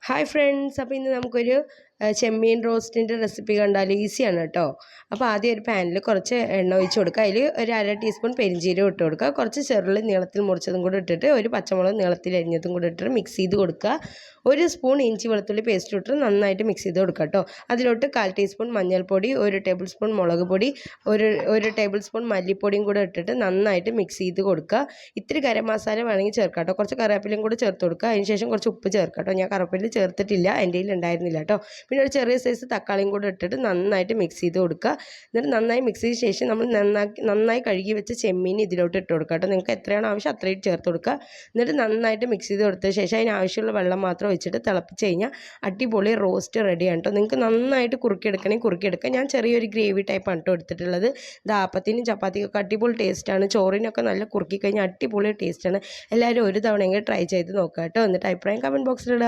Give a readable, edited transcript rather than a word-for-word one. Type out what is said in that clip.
Hi friends, അപ്പോൾ ഇന്ന് നമുക്കൊരു ചെമ്മീൻ റോസ്റ്റിൻ്റെ റെസിപ്പി കണ്ടാൽ ഈസിയാണ് കേട്ടോ. അപ്പോൾ ആദ്യം ഒരു പാനിൽ കുറച്ച് എണ്ണ ഒഴിച്ച് കൊടുക്കുക. അതിൽ ഒരു 1/2 ടീസ്പൂൺ പെരിഞ്ചീരകം ഇട്ട് കൊടുക്കുക. കുറച്ച് ചെറുള്ളി നീളത്തിൽ മുറിച്ചതും കൂടി ഇട്ടിട്ട് ഒരു പച്ചമുളക് നീളത്തിൽ അരിഞ്ഞതും കൂടി ഇട്ടിട്ട് മിക്സ് ചെയ്ത് കൊടുക്കുക. 1 സ്പൂൺ ഇഞ്ചി വെളുത്തുള്ളി പേസ്റ്റ് ഇട്ടിട്ട് നന്നായിട്ട് മിക്സ് ചെയ്ത് കൊടുക്കുക കേട്ടോ. അതിലോട്ട് 1/4 ടീസ്പൂൺ മഞ്ഞൾപ്പൊടി, 1 ടേബിൾ സ്പൂൺ മുളക് പൊടി, ഒരു ടേബിൾ സ്പൂൺ മല്ലിപ്പൊടിയും കൂടെ ഇട്ടിട്ട് നന്നായിട്ട് മിക്സ് ചെയ്ത് കൊടുക്കുക. ഇത്തിരി ഗരം മസാല വേണമെങ്കിൽ ചേർക്കാം കേട്ടോ. കുറച്ച് കറിവേപ്പിലയും കൂടെ ചേർത്ത് കൊടുക്കുക. അതിന് ശേഷം കുറച്ച് ഉപ്പ് ചേർക്കാം കേട്ടോ. ഞാൻ കറിവേപ്പില ചേർത്തിട്ടില്ല, എൻ്റെ കയ്യിൽ ഉണ്ടായിരുന്നില്ല കേട്ടോ. പിന്നെ ഒരു ചെറിയ സൈസ് തക്കാളിയും കൂടെ ഇട്ടിട്ട് നന്നായിട്ട് മിക്സ് ചെയ്ത് കൊടുക്കുക. എന്നിട്ട് നന്നായി മിക്സ് ചെയ്ത ശേഷം നമ്മൾ നന്നായി കഴുകി വെച്ച ചെമ്മീൻ ഇതിലോട്ട് ഇട്ട് കൊടുക്കുക കേട്ടോ. നിങ്ങൾക്ക് എത്രയാണോ ആവശ്യം അത്രയും ചേർത്ത് കൊടുക്കുക. എന്നിട്ട് നന്നായിട്ട് മിക്സ് ചെയ്ത് കൊടുത്ത ശേഷം അതിന് ആവശ്യമുള്ള വെള്ളം മാത്രം ഒഴിച്ചിട്ട് തിളപ്പിച്ച് കഴിഞ്ഞാൽ അടിപൊളി റോസ്റ്റ് റെഡിയാണ് കേട്ടോ. നിങ്ങൾക്ക് നന്നായിട്ട് കുറുക്കിയെടുക്കണമെങ്കിൽ കുറുക്കിയെടുക്കുക. ഞാൻ ചെറിയൊരു ഗ്രേവി ടൈപ്പാണ് കേട്ടോ എടുത്തിട്ടുള്ളത്. ഇത് ആപ്പത്തിനും ചപ്പാത്തിക്കൊക്കെ അടിപൊളി ടേസ്റ്റാണ്. ചോറിനൊക്കെ നല്ല കുറുക്കി കഴിഞ്ഞാൽ അടിപൊളി ടേസ്റ്റാണ്. എല്ലാവരും ഒരു തവണയെങ്കിലും ട്രൈ ചെയ്ത് നോക്കുക കേട്ടോ. എന്നിട്ട് അഭിപ്രായം കമൻറ്റ് ബോക്സിലിടുക.